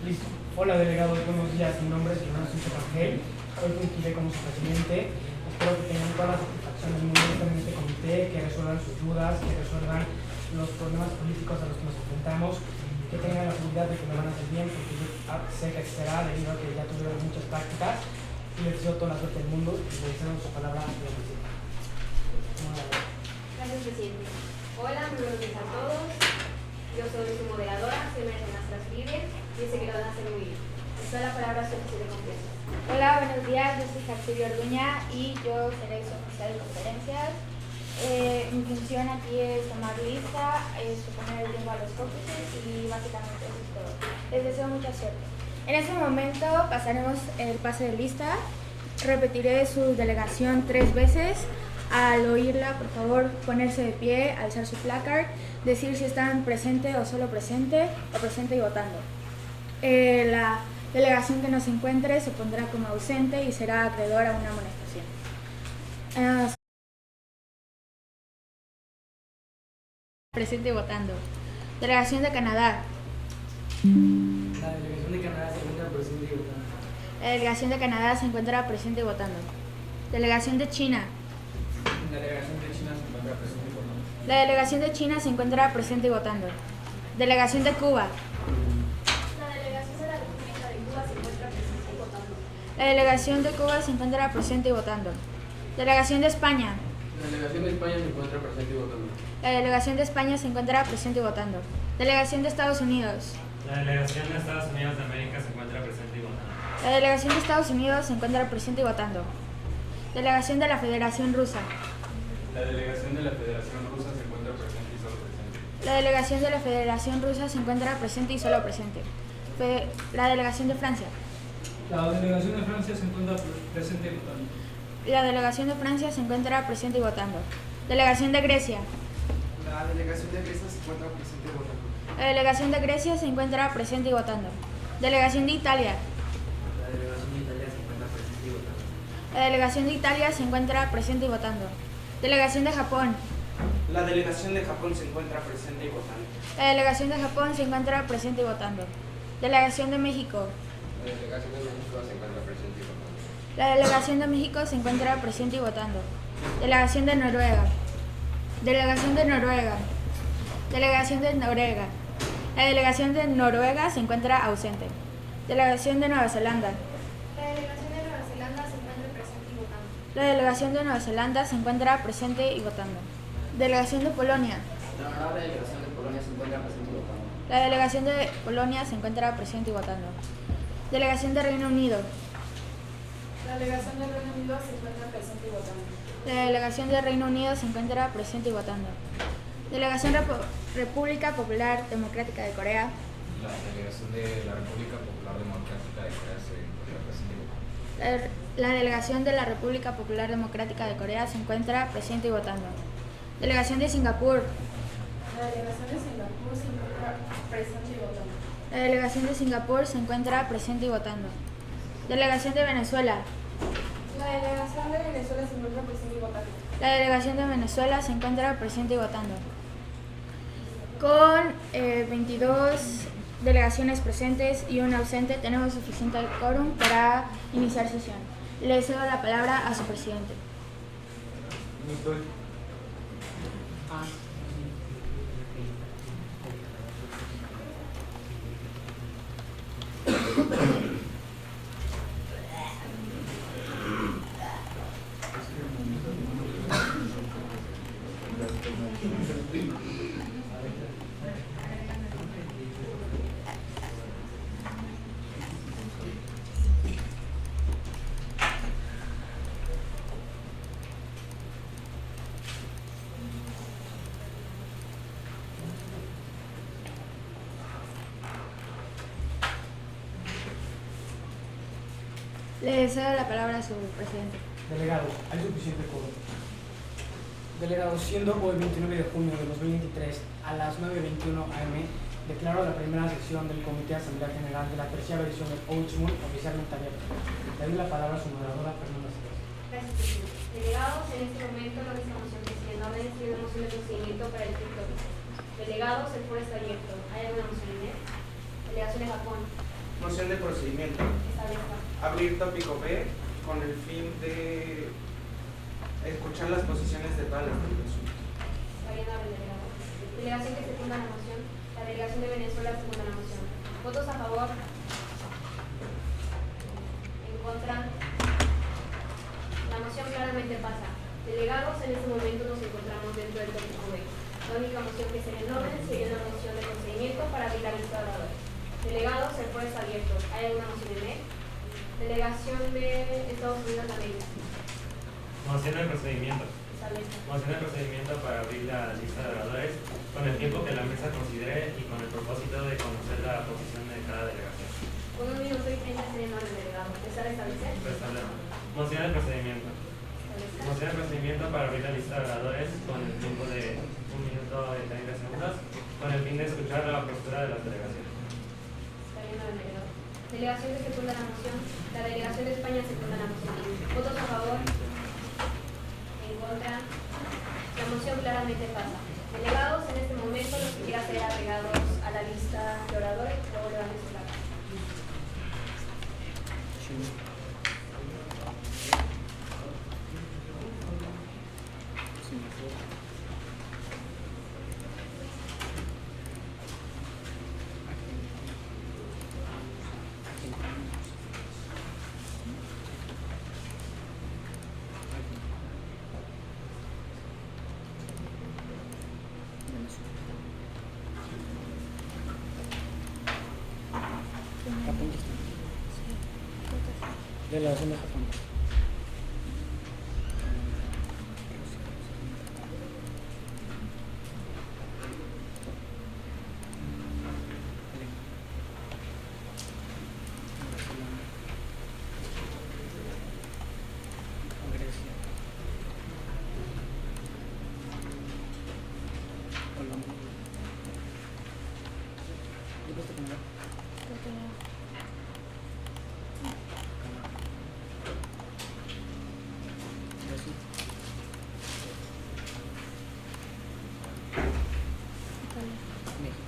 Listo. Hola delegados, buenos días. Mi nombre es Leonardo Rangel. Hoy fungiré como su presidente. Espero que tengan todas las satisfacciones del mundo en este comité, que resuelvan sus dudas, que resuelvan los problemas políticos a los que nos enfrentamos, que tengan la seguridad de que me van a hacer bien, porque yo sé que será debido a que ya tuvieron muchas prácticas. Y les deseo toda la suerte del mundo y les deseo su palabra a la presidenta. Gracias, presidente. Hola, muy buenos días a todos. Yo soy su moderadora, soy María Nastras Libre, y sé que lo van a hacer muy bien. Les doy la palabra a su oficial de confianza. Hola, buenos días, yo soy Jaxelia Orduña y yo seré su oficial de conferencias. Mi función aquí es tomar lista, poner el tiempo a los cómplices y básicamente eso es todo. Les deseo mucha suerte. En este momento pasaremos el pase de lista. Repetiré su delegación 3 veces. Al oírla, por favor, ponerse de pie, alzar su placard, decir si están presente o solo presente, o presente y votando. La delegación que no se encuentre se pondrá como ausente y será acreedora a una amonestación. Presente y votando. Delegación de Canadá. La delegación de Canadá se encuentra presente y votando. La delegación de Canadá se encuentra presente y votando. Delegación de China. La delegación de China se encuentra presente y votando. La delegación de China se encuentra presente y votando. Delegación de Cuba. La delegación de la República de Cuba se encuentra presente y votando. La delegación de Cuba se encuentra presente y votando. Delegación de España. La delegación de España se encuentra presente y votando. La delegación de España se encuentra presente y votando. Delegación de Estados Unidos. La delegación de Estados Unidos de América se encuentra presente y votando. La delegación de Estados Unidos se encuentra presente y votando. Delegación de la Federación Rusa. La delegación de la Federación Rusa se encuentra presente y solo presente. La delegación de la Federación Rusa se encuentra presente y solo presente. La delegación de Francia. La delegación de Francia se encuentra presente y votando. La delegación de Francia se encuentra presente y votando. Delegación de Grecia. La delegación de Grecia se encuentra presente y votando. La delegación de Grecia se encuentra presente y votando. Delegación de Italia. La delegación de Italia se encuentra presente y votando. La delegación de Italia se encuentra presente y votando. Delegación de Japón. La delegación de Japón se encuentra presente y votando. La delegación de Japón se encuentra presente y votando. Delegación de México. La delegación de México se encuentra presente y votando. La delegación de México se encuentra presente y votando. Delegación de Noruega. Delegación de Noruega. Delegación de Noruega. La delegación de Noruega se encuentra ausente. Delegación de Nueva Zelanda. La delegación de Nueva Zelanda se encuentra presente y votando. La delegación de Nueva Zelanda se encuentra presente y votando. Delegación de Polonia. La delegación de Polonia se encuentra presente y votando. La delegación de Polonia se encuentra presente y votando. Delegación de Reino Unido. La delegación del Reino Unido se encuentra presente y votando. La delegación de Reino Unido se encuentra presente y votando. Delegación República Popular Democrática de Corea. La delegación de la República Popular Democrática de Corea se encuentra presente y votando. La delegación de la República Popular Democrática de Corea se encuentra presente y votando. Delegación de Singapur. La delegación de Singapur se encuentra presente y votando. La delegación de Singapur se encuentra presente y votando. Delegación de Venezuela. La delegación de Venezuela se encuentra presente y votando. La delegación de Venezuela se encuentra presente y votando. Con 22 delegaciones presentes y una ausente, tenemos suficiente quórum para iniciar sesión. Le cedo la palabra a su presidente. Le cedo la palabra a su presidente. Delegados, hay suficiente quórum. Delegados, siendo hoy 29 de junio de 2023 a las 9:21 am, declaro la primera sesión del Comité de Asamblea General de la tercera versión del Outmoon oficialmente abierta. Le doy la palabra a su moderadora, Fernanda César. Gracias, presidente. Delegados, en este momento no estamos en presión. Ahora escribimos un procedimiento para el efecto. Delegados, el foro está abierto. ¿Hay alguna moción en él? Delegación de Japón. No Moción de procedimiento. Establezca. Abrir tópico B con el fin de escuchar las posiciones de todas las delegaciones. Está bien, ahora el delegado. Delegación que secunda la moción. La delegación de Venezuela secunda la moción. ¿Votos a favor? ¿En contra? La moción claramente pasa. Delegados, en este momento nos encontramos dentro del tópico B. La única moción que se le orden sería una moción de procedimiento para abrir la lista de oradores. Delegados, el foro está abierto. ¿Hay alguna moción en él? Delegación de Estados Unidos de América. Moción de procedimiento. Establezca. Moción de procedimiento para abrir la lista de oradores con el tiempo que la mesa considere y con el propósito de conocer la posición de cada delegación. Con 1 minuto y 30 sería el orden delegado. ¿Desea establecer? Moción de procedimiento. Establezca. Moción de procedimiento para abrir la lista de oradores con el tiempo de 1 minuto y 30 segundos con el fin de escuchar la postura de las delegaciones. Está bien, orden delegado. Delegación que secunda la moción. La delegación de España secunda la moción. ¿Votos a favor? ¿En contra? La moción claramente pasa. Delegados, en este momento los que quieran ser agregados a la lista de oradores, luego levanten su mano. Japón ya está. Delegación de Japón. Grecia. Colombia. ¿Y puesto Canadá? Brasil. México.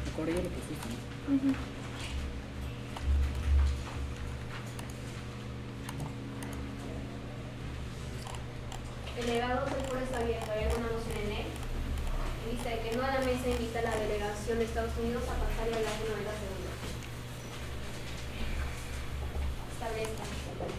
A Corea lo pusiste, ¿no? Delegados, el foro está abierto. ¿Hay alguna moción en él? En vista de que no a la mesa, invita a la delegación de Estados Unidos a pasar y hablar por 90 segundos. Establezca.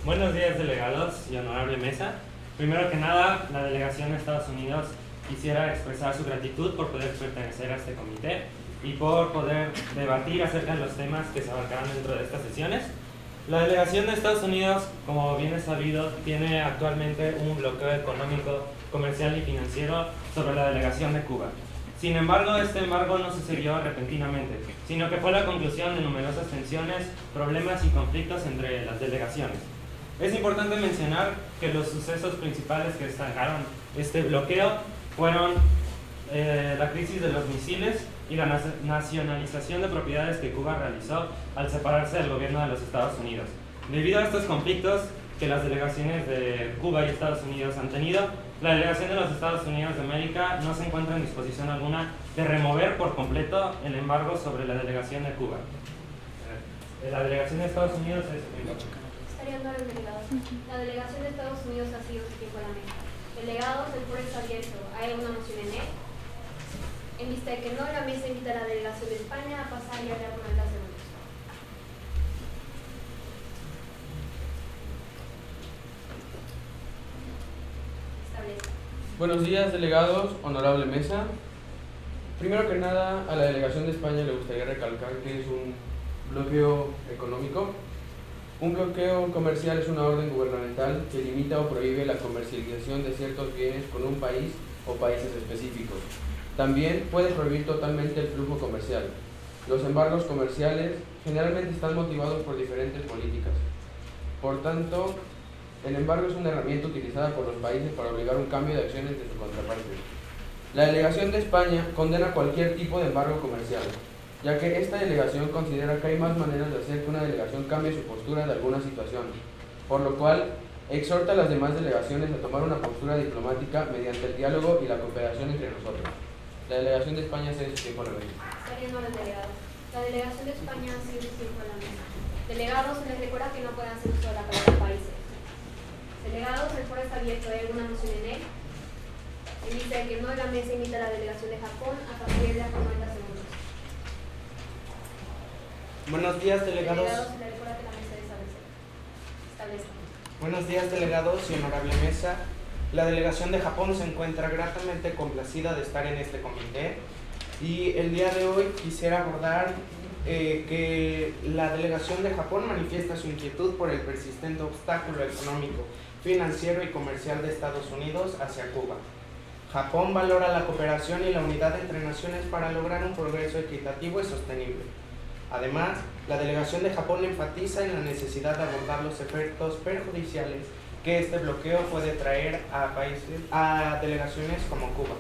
Buenos días, delegados y honorable mesa. Primero que nada, la delegación de Estados Unidos quisiera expresar su gratitud por poder pertenecer a este comité y por poder debatir acerca de los temas que se abarcarán dentro de estas sesiones. La delegación de Estados Unidos, como bien es sabido, tiene actualmente un bloqueo económico, comercial y financiero sobre la delegación de Cuba. Sin embargo, este embargo no sucedió repentinamente, sino que fue la conclusión de numerosas tensiones, problemas y conflictos entre las delegaciones. Es importante mencionar que los sucesos principales que estancaron este bloqueo fueron la crisis de los misiles y la nacionalización de propiedades que Cuba realizó al separarse del gobierno de los Estados Unidos. Debido a estos conflictos que las delegaciones de Cuba y Estados Unidos han tenido, la delegación de los Estados Unidos de América no se encuentra en disposición alguna de remover por completo el embargo sobre la delegación de Cuba. La delegación de Estados Unidos es... Estarían ahora el delegado. La delegación de Estados Unidos ha sido su tiempo a la mesa. Delegados, el foro está abierto. ¿Hay alguna moción en él? En vista de que no, la mesa invita a la delegación de España a pasar y hablar por 90 segundos. Establezca. Buenos días, delegados, honorable mesa. Primero que nada, a la delegación de España le gustaría recalcar que es un bloqueo económico. Un bloqueo comercial es una orden gubernamental que limita o prohíbe la comercialización de ciertos bienes con un país o países específicos. También puede prohibir totalmente el flujo comercial. Los embargos comerciales generalmente están motivados por diferentes políticas. Por tanto, el embargo es una herramienta utilizada por los países para obligar un cambio de acciones de su contraparte. La delegación de España condena cualquier tipo de embargo comercial, ya que esta delegación considera que hay más maneras de hacer que una delegación cambie su postura de alguna situación, por lo cual exhorta a las demás delegaciones a tomar una postura diplomática mediante el diálogo y la cooperación entre nosotros. La delegación de España se tiempo a la vez. Estarían ahora el delegado. La delegación de España ha sido su tiempo en la mesa. Delegados, se les recuerda que no pueden hacer uso de la palabra países. Delegados, el foro está abierto. ¿Hay alguna moción en él? En vista de que no, la mesa invita a la delegación de Japón a partir de por 90 segundos. Buenos días, delegados. Delegados, se les recuerda que la mesa establece. Buenos días, delegados y honorable mesa. La delegación de Japón se encuentra gratamente complacida de estar en este comité y el día de hoy quisiera abordar que la delegación de Japón manifiesta su inquietud por el persistente obstáculo económico, financiero y comercial de Estados Unidos hacia Cuba. Japón valora la cooperación y la unidad entre naciones para lograr un progreso equitativo y sostenible. Además, la delegación de Japón enfatiza en la necesidad de abordar los efectos perjudiciales que este bloqueo puede traer a delegaciones como Cuba,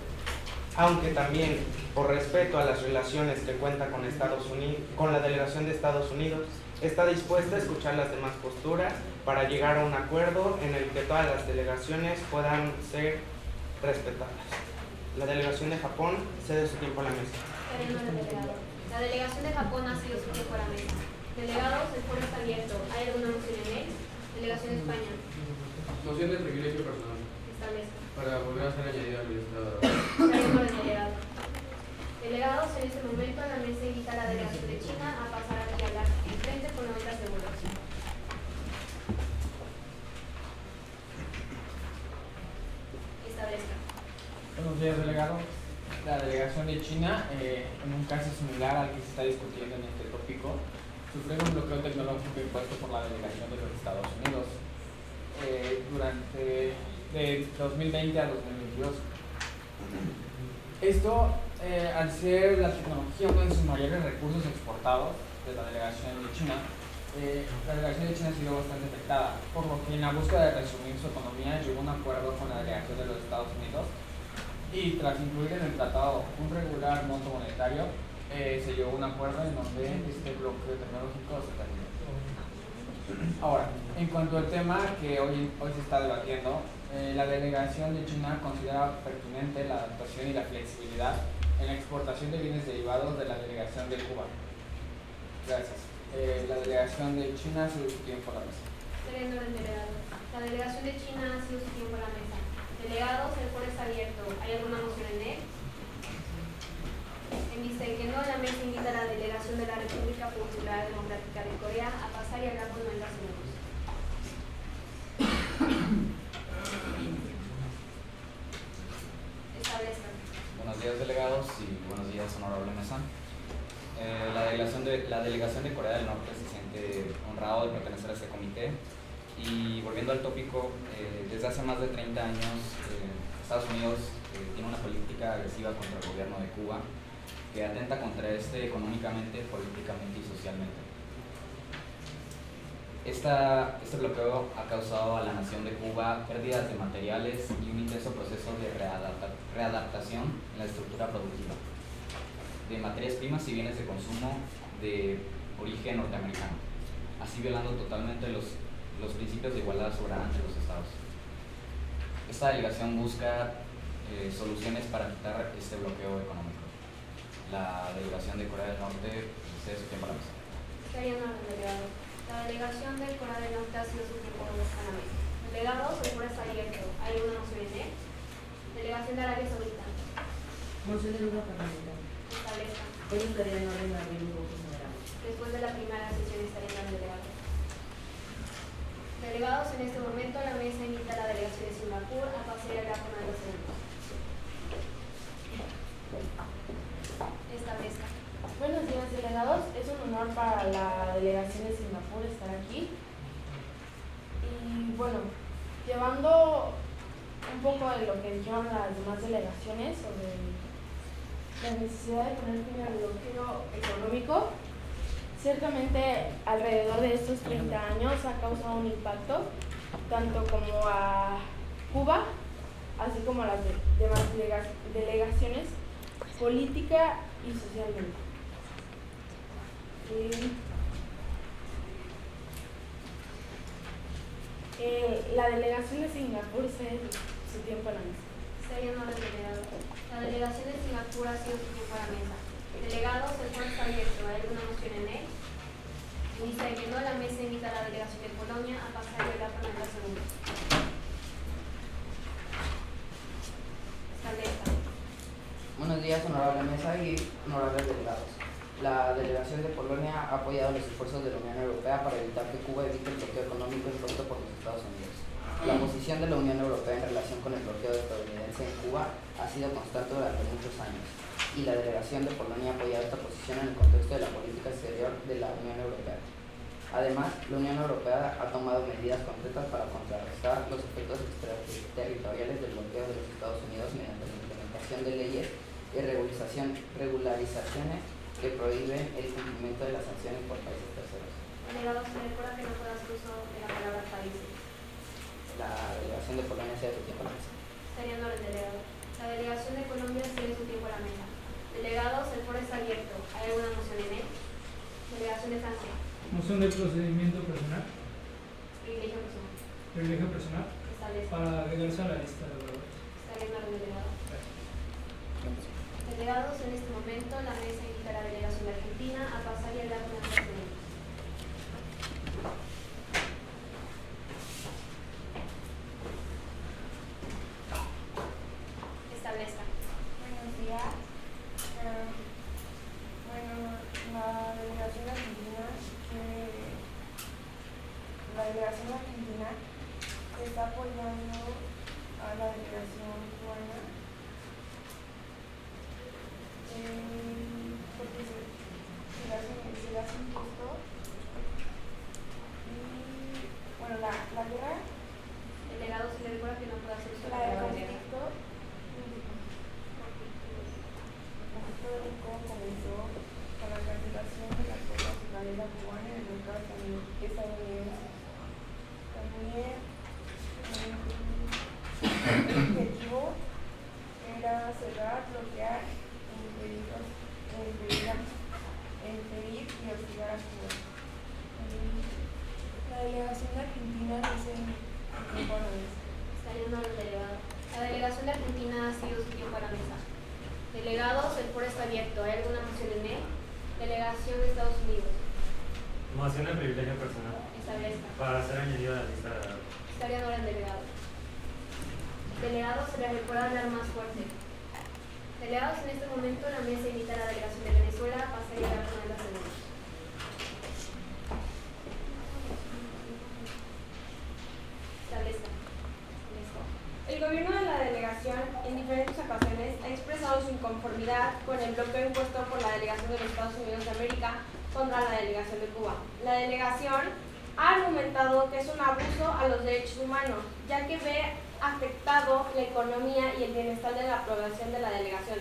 aunque también por respeto a las relaciones que cuenta con la delegación de Estados Unidos, está dispuesta a escuchar las demás posturas para llegar a un acuerdo en el que todas las delegaciones puedan ser respetadas. La delegación de Japón cede su tiempo a la mesa. La delegación de Japón ha sido su tiempo a la mesa. Delegados, el foro está abierto. ¿Hay alguna moción en él? Delegación de España. Moción de privilegio personal. Establezca. Para volver a ser añadida al listado. Delegado. Delegados, en este momento la mesa invita a la delegación de China a pasar aquí a hablar enfrente por 90 segundos. Establezca. Buenos días, delegado. La delegación de China, en un caso similar al que se está discutiendo en este tópico, sufrió un bloqueo tecnológico impuesto por la delegación de los Estados Unidos durante de 2020 a 2022. Esto, al ser la tecnología uno de sus mayores recursos exportados de la delegación de China, la delegación de China ha sido bastante afectada, por lo que en la búsqueda de resumir su economía llegó a un acuerdo con la delegación de los Estados Unidos y tras incluir en el tratado un regular monto monetario, se llegó a un acuerdo en donde este bloqueo tecnológico se terminó. Ahora, en cuanto al tema que hoy se está debatiendo, la delegación de China considera pertinente la adaptación y la flexibilidad en la exportación de bienes derivados de la delegación de Cuba. Gracias. La delegación de China ha sido su tiempo a la mesa. La delegación de China ha sido su tiempo a la mesa. Delegados, el foro está abierto. ¿Hay alguna moción en él? En vista de que no, la mesa invita a la delegación de la República Popular Democrática de Corea a pasar y hablar por 90 segundos. Establezcan. Buenos días, delegados, y buenos días, honorable mesa. La delegación de Corea del Norte se siente honrado de pertenecer a este comité. Y volviendo al tópico, desde hace más de 30 años Estados Unidos tiene una política agresiva contra el gobierno de Cuba que atenta contra este económicamente, políticamente y socialmente. Este bloqueo ha causado a la nación de Cuba pérdidas de materiales y un intenso proceso de readaptación en la estructura productiva de materias primas y bienes de consumo de origen norteamericano, así violando totalmente los principios de igualdad soberana entre los estados. Esta delegación busca soluciones para quitar este bloqueo económico. La delegación de Corea del Norte cede su tiempo a la mesa. La delegación de Corea del Norte ha sido su tiempo a la mesa. Delegados, el foro está abierto. ¿Hay alguna moción en él? Delegación de Arabia Saudita. Moción de lugar parlamentario. Establezca. Hoy estaría en orden de abrir un voto general. Después de la primera sesión estaría en el delegado. Delegados, en este momento la mesa invita a la delegación de Singapur a pasar y hablar con los segundos. Establezca. Buenos días, delegados. Es un honor para la delegación de Singapur estar aquí. Y bueno, llevando un poco de lo que dijeron las demás delegaciones sobre la necesidad de poner fin al bloqueo económico, ciertamente alrededor de estos 30 años ha causado un impacto tanto como a Cuba, así como a las demás delegaciones, política y socialmente. La delegación de Singapur cede su tiempo a la mesa. La delegación de Singapur ha sido su tiempo a la mesa. Delegados, el foro está abierto. ¿Hay alguna Honorables delegados, la delegación de Polonia ha apoyado los esfuerzos de la Unión Europea para evitar que Cuba evite el bloqueo económico impuesto por los Estados Unidos. La posición de la Unión Europea en relación con el bloqueo estadounidense en Cuba ha sido constante durante muchos años, y la delegación de Polonia ha apoyado esta posición en el contexto de la política exterior de la Unión Europea. Además, la Unión Europea ha tomado medidas concretas para contrarrestar los efectos extraterritoriales del bloqueo de los Estados Unidos mediante la implementación de leyes y regularizaciones que prohíben el cumplimiento de las sanciones por países terceros. Delegado, se recuerda que no puede hacer uso de la palabra países. La delegación de Polonia se ha su tiempo a la mesa. Estaría en orden, delegado. La delegación de Colombia sigue su tiempo a la mesa. Delegados, el foro está abierto. ¿Hay alguna moción en él? Delegación de Francia. Moción de procedimiento personal. Privilegio personal. Privilegio personal. Establece. Para agregarse a la lista de oradores. Estaría en orden, delegado. Delegados, en este momento la mesa invita a la delegación de Argentina a pasar y hablar con el presidente. Establezca. Buenos días. Bueno, la delegación argentina está apoyando a la delegación cubana porque se le hace injusto y bueno, la guerra, Delegado, se le recuerda que no puede hacer uso de la la del palabra guerra. conflicto bélico comenzó con la cancelación de la flota azucarera cubana en el mercado estadounidense. También el objetivo era cerrar, bloquear e impedir y hostigar a Cuba. La delegación de Argentina dice Estaría en orden, delegado. La delegación de Argentina ha sido su tiempo a la mesa. Delegados, el foro está abierto. ¿Hay alguna moción en él? Delegación de Estados Unidos. Moción de privilegio personal. Establezca. Para ser añadido a la lista de oradores. Estaría en orden, delegado. Delegados, se les recuerda hablar más fuerte. Delegados, en este momento la mesa invita a la delegación de Venezuela a pasar y hablar con el presidente. Establezca. El gobierno de la delegación en diferentes ocasiones ha expresado su inconformidad con el bloqueo impuesto por la delegación de los Estados Unidos de América contra la delegación de Cuba. La delegación ha argumentado que es un abuso a los derechos humanos, ya que ve afectado la economía y el bienestar de la población de la delegación.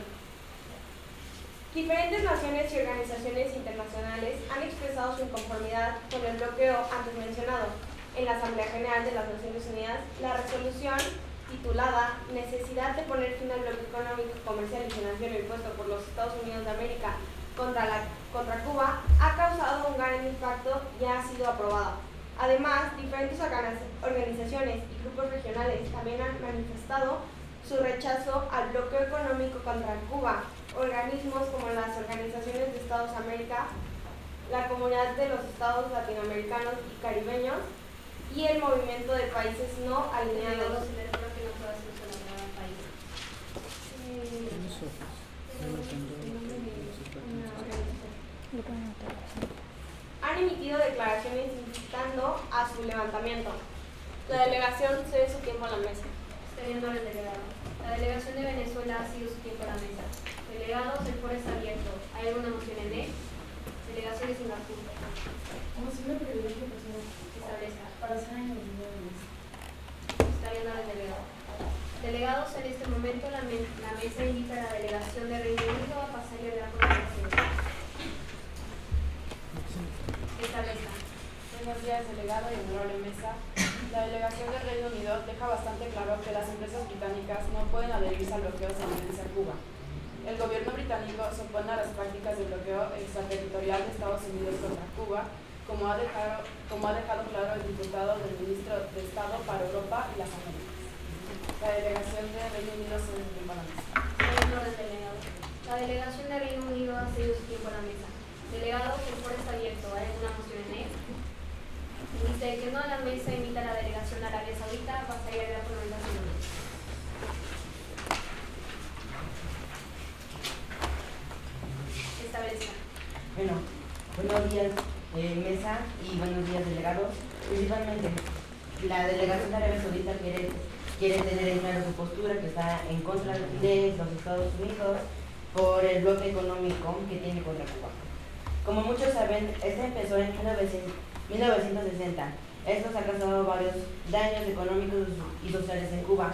Diferentes naciones y organizaciones internacionales han expresado su inconformidad con el bloqueo antes mencionado. En la Asamblea General de las Naciones Unidas, la resolución titulada Necesidad de poner fin al bloqueo económico, comercial y financiero impuesto por los Estados Unidos de América contra Cuba ha causado un gran impacto y ha sido aprobada. Además, diferentes organizaciones y grupos regionales también han manifestado su rechazo al bloqueo económico contra Cuba. Organismos como las Organizaciones de Estados de América, la Comunidad de los Estados Latinoamericanos y Caribeños y el Movimiento de Países No Alineados. Han emitido declaraciones incitando a su levantamiento. La delegación cede su tiempo a la mesa. Teniendo el delegado. La delegación de Venezuela ha sido su tiempo a la mesa. Delegados, el foro está abierto. ¿Hay alguna moción en él? Delegación de Singapur. Moción de privilegio personal. Establezca. Para ser añadido a la lista. Está viendo al delegado. Delegados, en este momento la mesa invita a la delegación de Reino Unido a pasar y hablar con la presidenta. Establezca. Buenos días, delegado y honorable mesa. La delegación del Reino Unido deja bastante claro que las empresas británicas no pueden adherirse al bloqueo estadounidense a Cuba. El gobierno británico se opone a las prácticas de bloqueo extraterritorial de Estados Unidos contra Cuba, como ha dejado claro el diputado del ministro de Estado para Europa y las Américas. La delegación del Reino Unido se encuentra a la mesa. La delegación de Reino Unido ha seguido su tiempo a la mesa. Delegados, el foro está abierto. ¿Hay alguna moción en él? Dice que no a la mesa invita a la delegación de Arabia Saudita a pasar y hablar con el presidente. Bueno, buenos días mesa y buenos días delegados. Principalmente, la delegación de Arabia Saudita quiere tener en claro su postura, que está en contra de los Estados Unidos por el bloque económico que tiene contra Cuba. Como muchos saben, este empezó en 1960. Estos ha causado varios daños económicos y sociales en Cuba.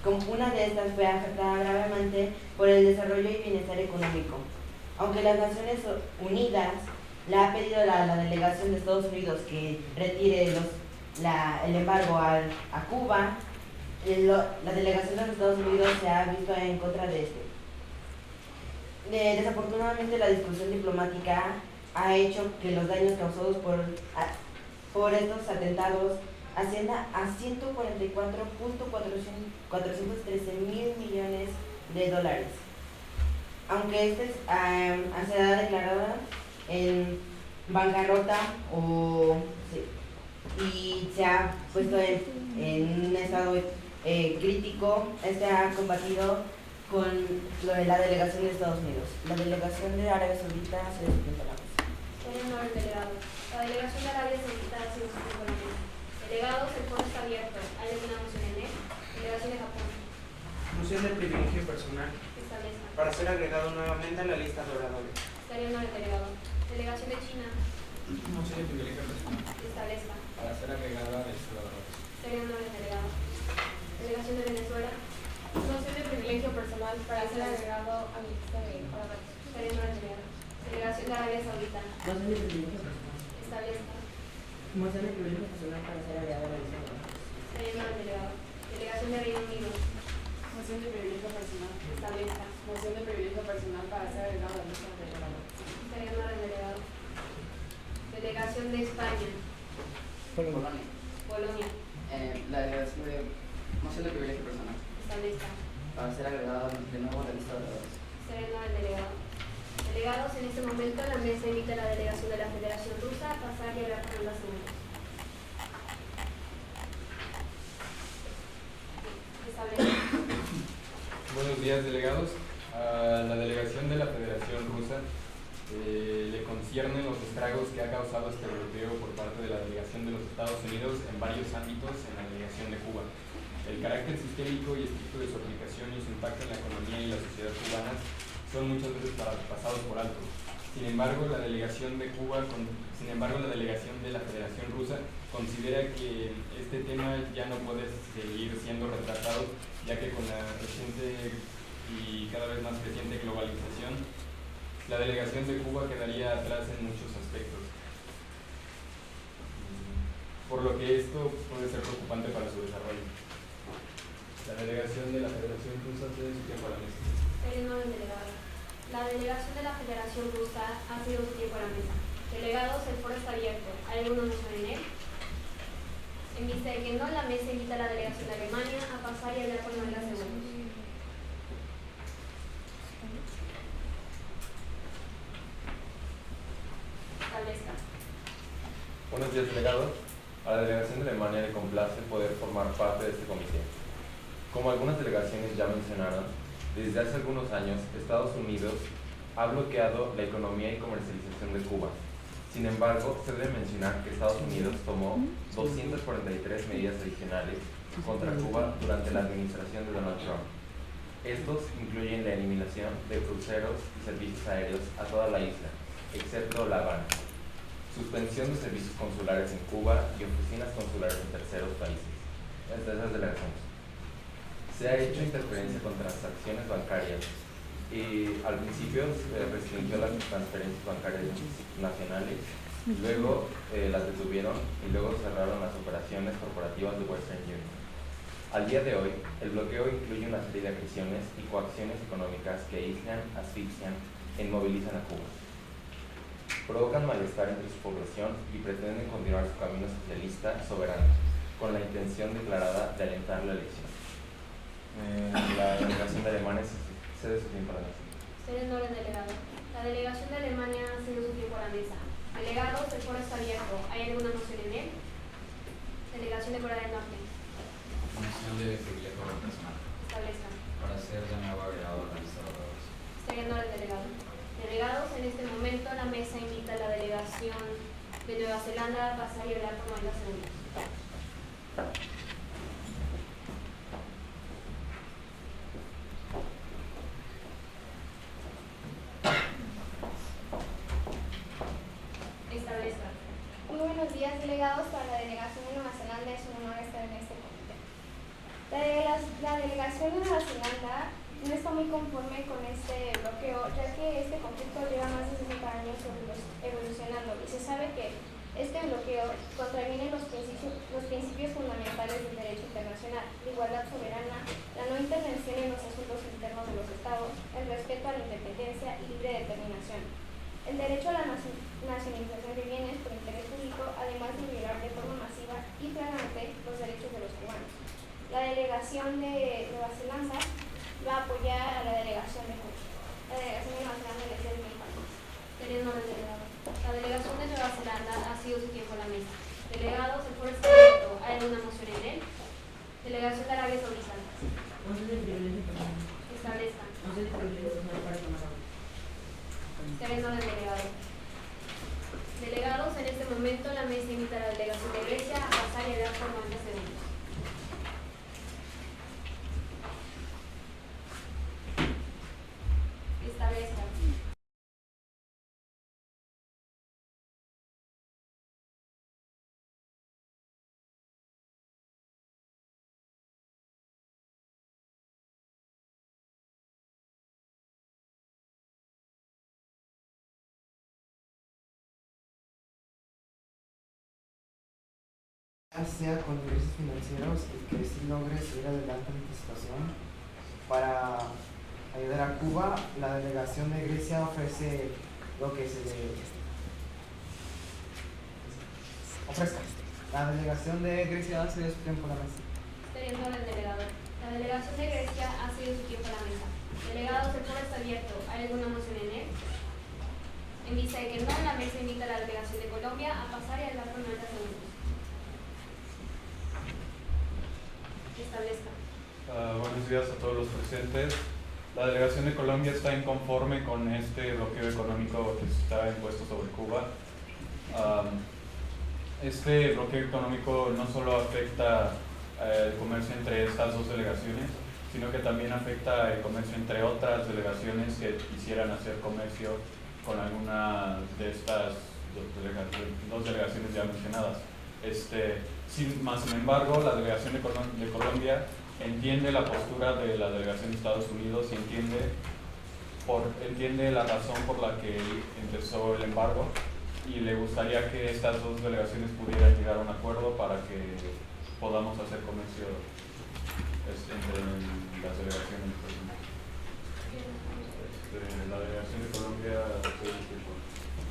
Como una de estas fue afectada gravemente por el desarrollo y bienestar económico. Aunque las Naciones Unidas le ha pedido a la delegación de Estados Unidos que retire el embargo a Cuba, la delegación de los Estados Unidos se ha visto en contra de este. Desafortunadamente, la discusión diplomática ha hecho que los daños causados por estos atentados ascienda a 144.413 mil millones de dólares. Aunque este se ha declarado en bancarrota y se ha puesto en un estado crítico, este ha combatido con lo de la delegación de Estados Unidos. La delegación de Arabia Saudita se presenta a la mesa. Señor delegado, la delegación de Arabia Saudita ha sido su con la mesa. Delegados, el foro está abierto. ¿Hay alguna moción en él? Delegación de Japón. Moción de privilegio personal. Establezca. Para ser agregado nuevamente a la lista de oradores. Estaría el delegado. Delegación de China. Moción de privilegio personal. Establezca. Para ser agregado a la lista de oradores. Estaría el delegado. Delegación de Venezuela. Moción de privilegio personal para ser agregado a mi lista de oradores. Estaría el delegado. Delegación de Arabia Saudita. Moción de privilegio personal. Establezca. Moción de privilegio personal para ser agregado a la lista de oradores. Estaría el delegado. Delegación de Reino Unido. Moción de privilegio personal. Establezca. Moción de privilegio personal para ser agregado a la lista de oradores. Estaría el delegado. Delegación de España. Polonia. Polonia. La delegación de moción de privilegio personal. Establezca. Para ser agregado de nuevo a la lista de oradores. Estaría el delegado. Delegados, en este momento la mesa invita a la delegación de la Federación Rusa a pasar y hablar con los segundos. Buenos días, delegados. A la delegación de la Federación Rusa le conciernen los estragos que ha causado este bloqueo por parte de la delegación de los Estados Unidos en varios ámbitos en la delegación de Cuba. El carácter sistémico y estricto de su aplicación y su impacto en la economía y la sociedad cubanas son muchas veces pasados por alto. Sin embargo, la delegación de la Federación Rusa considera que este tema ya no puede seguir siendo retrasado, ya que con la reciente y cada vez más creciente globalización, la delegación de Cuba quedaría atrás en muchos aspectos, por lo que esto puede ser preocupante para su desarrollo. La delegación de la Federación Rusa cede su tiempo a la mesa. La delegación de la Federación Rusa ha sido su tiempo a la mesa. Delegados, el foro está abierto. ¿Hay alguna moción en él? En vista de que no, la mesa invita a la delegación de Alemania a pasar y hablar con los segundos. Establezca. Buenos días, delegados. A la delegación de Alemania le complace poder formar parte de este comité. Como algunas delegaciones ya mencionaron, desde hace algunos años Estados Unidos ha bloqueado la economía y comercialización de Cuba. Sin embargo, se debe mencionar que Estados Unidos tomó 243 medidas adicionales contra Cuba durante la administración de Donald Trump. Estos incluyen la eliminación de cruceros y servicios aéreos a toda la isla, excepto La Habana, suspensión de servicios consulares en Cuba y oficinas consulares en terceros países. Estas son las delegaciones. Se ha hecho interferencia con transacciones bancarias y al principio se restringió las transferencias bancarias nacionales, luego las detuvieron y luego cerraron las operaciones corporativas de Western Union. Al día de hoy, el bloqueo incluye una serie de agresiones y coacciones económicas que aíslan, asfixian e inmovilizan a Cuba. Provocan malestar entre su población y pretenden continuar su camino socialista soberano, con la intención declarada de alentar la elección. La delegación de Alemania cede su tiempo a la mesa. Señor orden delegado. La delegación de Alemania ha cedido su tiempo a la mesa. Delegados, el foro está abierto. ¿Hay alguna moción en él? Delegación de Corea del Norte. Moción de privilegio personal. Establezca. Para ser de nuevo agregado a la lista de oradores. Señor orden delegado. Delegados, en este momento la mesa delegación de Nueva Zelanda a pasar y hablar por 90 segundos. Establezca. Muy buenos días, delegados. Para la delegación de Nueva Zelanda es un honor estar en este comité. La delegación de Nueva Zelanda no está muy conforme con este bloqueo, ya que este conflicto lleva más de 60 años evolucionando y se sabe que este bloqueo contraviene los principios fundamentales del derecho internacional, la igualdad soberana, la no intervención en los asuntos internos de los estados, el respeto a la independencia y libre determinación, el derecho a la nacionalización de bienes por interés público, además de violar de forma masiva y flagrante los derechos de los cubanos. La delegación de Nueva Zelanda va a apoyar a la delegación de Cuba. La delegación de Nueva Zelanda le cede mi palabra. Teniendo el delegado. La delegación de Nueva Zelanda ha sido su tiempo a la mesa. Delegados, el foro está abierto. ¿Hay alguna moción en él? Delegación de Arabia Saudita. Establezcan. Teniendo el delegado. Delegados, en este momento la mesa invita a la delegación de Grecia a pasar y hablar por 90 segundos. Establezcan. Sea con ingresos financieros y que sí logre seguir adelante en esta situación. Para ayudar a Cuba, la delegación de Grecia ofrece lo que se le ofrezca. La delegación de Grecia ha sido su tiempo a la mesa. Teniendo al delegado. La delegación de Grecia ha sido su tiempo a la mesa. Delegados, el foro está abierto. ¿Hay alguna moción en él? En vista de que no, la mesa invita a la delegación de Colombia a pasar y hablar por 90 segundos. Establezca. Buenos días a todos los presentes. La delegación de Colombia está inconforme con este bloqueo económico que está impuesto sobre Cuba. Este bloqueo económico no solo afecta el comercio entre estas dos delegaciones, sino que también afecta el comercio entre otras delegaciones que quisieran hacer comercio con alguna de estas dos delegaciones ya mencionadas. Sin embargo, la delegación de Colombia entiende la postura de la delegación de Estados Unidos y entiende la razón por la que empezó el embargo, y le gustaría que estas dos delegaciones pudieran llegar a un acuerdo para que podamos hacer comercio entre las delegaciones. La delegación de Colombia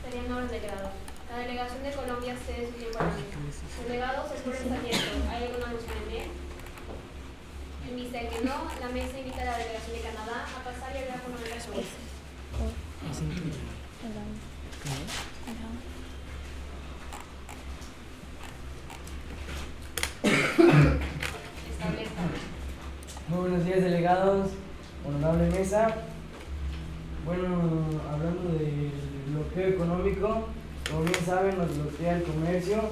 Teniendo el delegado. La delegación de Colombia cede su tiempo a la mesa. Delegados, el foro está abierto. ¿Hay alguna moción en él? En vista de que no, la mesa invita a la delegación de Canadá a pasar y hablar con 90 segundos. Establezca. Muy buenos días, delegados, honorable mesa. Bueno, hablando del bloqueo económico, como bien saben, nos bloquea el comercio.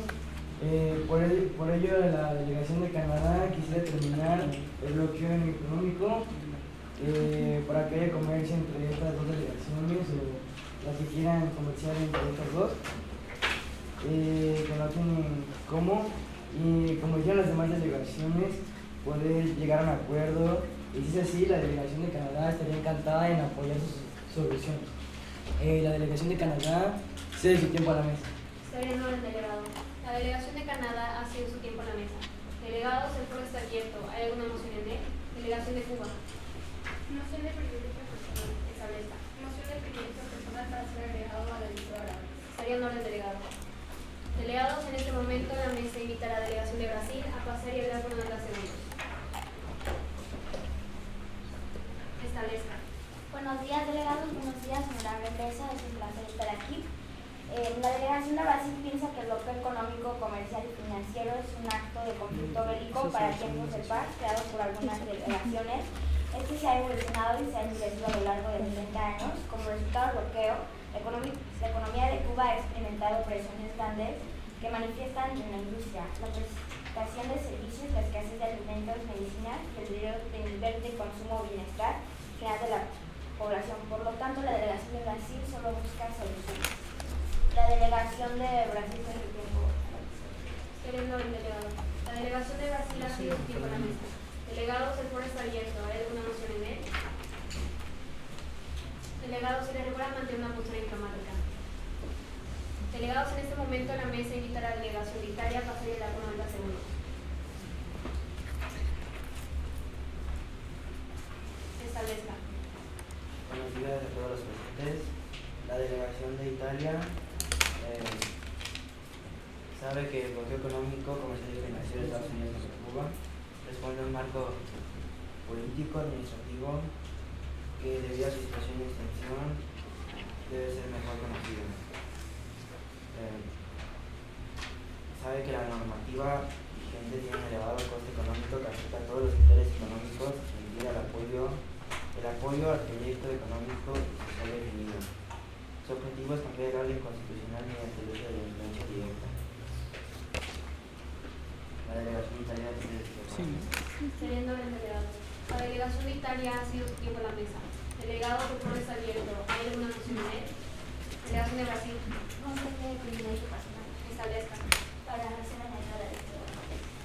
Por ello, la delegación de Canadá quisiera terminar el bloqueo económico para que haya comercio entre estas dos delegaciones o las que quieran comerciar entre estas dos, que no tienen cómo. Y como dijeron las demás delegaciones, poder llegar a un acuerdo, y si es así, la delegación de Canadá estaría encantada en apoyar sus soluciones. La delegación de Canadá cede su tiempo a la mesa. Está bien, el delegado. La delegación de Canadá ha sido su tiempo a la mesa. Delegados, el foro está abierto. ¿Hay alguna moción en él? Delegación de Cuba. Moción de privilegio personal. Establezca. Moción de privilegio personal para ser agregado a la lista oral. Estaría en orden, delegado. Delegados, en este momento la mesa invita a la delegación de Brasil a pasar y hablar por 90 segundos. Establezca. Buenos días, delegados. Buenos días, honorable mesa. Es un placer estar aquí. La delegación de Brasil piensa que el bloqueo económico, comercial y financiero es un acto de conflicto bélico para tiempos de paz creado por algunas delegaciones. Este se ha evolucionado y se ha endurecido a lo largo de los 30 años. Como resultado del bloqueo, la economía de Cuba ha experimentado generado presiones grandes que manifiestan en la industria, la prestación de servicios, la escasez de alimentos, medicinas y el nivel de consumo o bienestar general de la población. Por lo tanto, la delegación de Brasil solo busca soluciones. La delegación de Brasil con el tiempo. Queriendo el delegado. La delegación de Brasil ha sido su tiempo en la mesa. Delegados, el foro está abierto. ¿Hay alguna moción en él? Delegados, se le recuerda mantener una postura diplomática. Delegados, en este momento la mesa invita a la delegación de Italia a pasar el largo 90 segundos. Establezca. Buenos días a todos los presentes. La delegación de Italia sabe que el bloqueo económico, comercial y financiero de Estados Unidos contra Cuba responde a un marco político, administrativo, que debido a su situación y extensión debe ser mejor conocido. Sabe que la normativa vigente tiene un elevado coste económico que afecta a todos los sectores económicos e impide el apoyo al proyecto económico y social definido. Su objetivo es cambiar el orden constitucional mediante el uso de la influencia directa. La delegación de Italia Teniendo el delegado. La delegación de Italia ha sido su tiempo en la mesa. Delegado, el foro está abierto. ¿Hay alguna moción en él? Delegación de Brasil. No tiene privilegio personal. Establezca. Para hacer la entrada de este.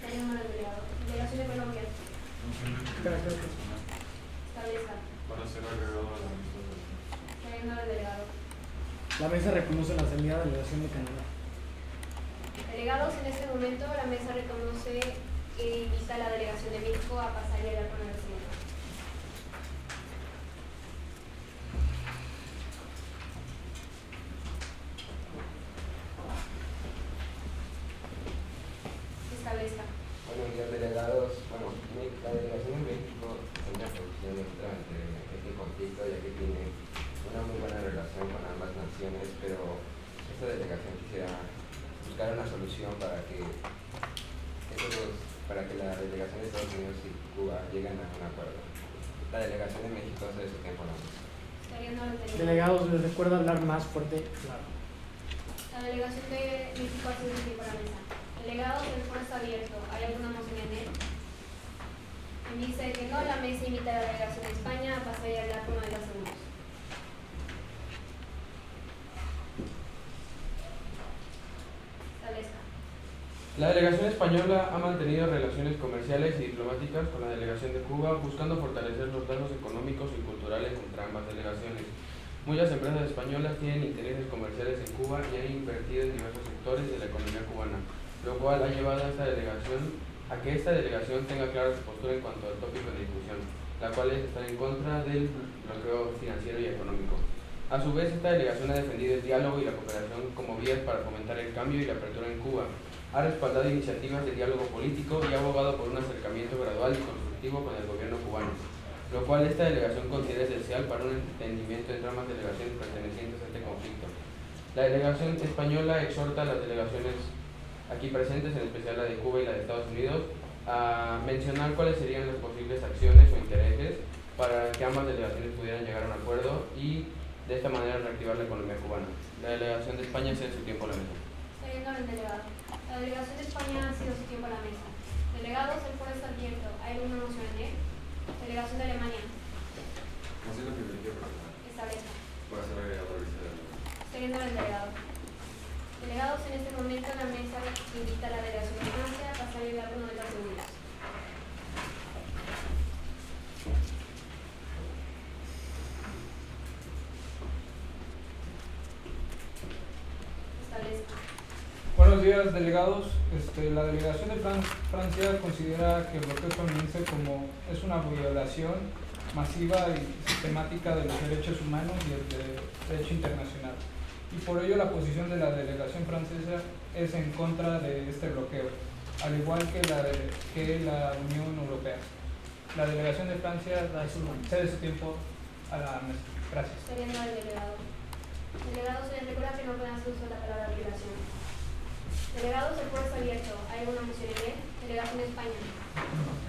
Teniendo el delegado. Delegación de Colombia. Establezca. Para ser agregado a la misma. Teniendo el delegado. La mesa reconoce la salida de la delegación de Canadá. Delegados, en este momento la mesa reconoce e invita a la delegación de México a pasar y hablar con el presidente. Establezca. Buenos días, delegados. Bueno, la delegación de México tiene una posición neutra ante este conflicto, ya que tiene una muy buena relación con ambas naciones, pero esta delegación quisiera buscar una solución para que la delegación de Estados Unidos y Cuba lleguen a un acuerdo. La delegación de México hace su tiempo la mesa. Delegados, les recuerdo hablar más fuerte, claro. La delegación de México ha sido su tiempo la mesa. Delegados, el foro está abierto. ¿Hay alguna moción en él? En vista de que no, la mesa invita a la delegación de España a pasar y hablar por 90 segundos. Establezca. La delegación española ha mantenido relaciones comerciales y diplomáticas con la delegación de Cuba, buscando fortalecer los lazos económicos y culturales entre ambas delegaciones. Muchas empresas españolas tienen intereses comerciales en Cuba y han invertido en diversos sectores de la economía cubana, lo cual ha llevado a que esta delegación tenga clara su postura en cuanto al tópico de discusión, la cual es estar en contra del bloqueo financiero y económico. A su vez, esta delegación ha defendido el diálogo y la cooperación como vías para fomentar el cambio y la apertura en Cuba. Ha respaldado iniciativas de diálogo político y ha abogado por un acercamiento gradual y constructivo con el gobierno cubano, lo cual esta delegación considera esencial para un entendimiento entre ambas delegaciones pertenecientes a este conflicto. La delegación española exhorta a las delegaciones aquí presentes, en especial la de Cuba y la de Estados Unidos, a mencionar cuáles serían las posibles acciones o intereses para que ambas delegaciones pudieran llegar a un acuerdo y de esta manera reactivar la economía cubana. La delegación de España cede su tiempo a la mesa. Siguiendo al delegado. La delegación de España ha sido su tiempo a la mesa. Delegados, el foro está abierto. ¿Hay alguna moción en él? Delegación de Alemania. Moción de privilegio personal. Establezca. Para ser agregado a la lista de Alemania. Siguiendo al delegado. Delegados, en este momento la mesa invita a la delegación de Francia a pasar y hablar por 90 segundos. Establezca. Buenos días, delegados. La delegación de Francia considera que el bloqueo estadounidense como es una violación masiva y sistemática de los derechos humanos y el derecho internacional. Y por ello la posición de la delegación francesa es en contra de este bloqueo, al igual que la Unión Europea. La delegación de Francia cede su tiempo a la mesa. Gracias. Siguiendo al delegado. Delegados, se les recuerda que no pueden hacer uso de la palabra violación. Delegados, el foro está abierto. ¿Hay alguna moción en él? Delegación de España.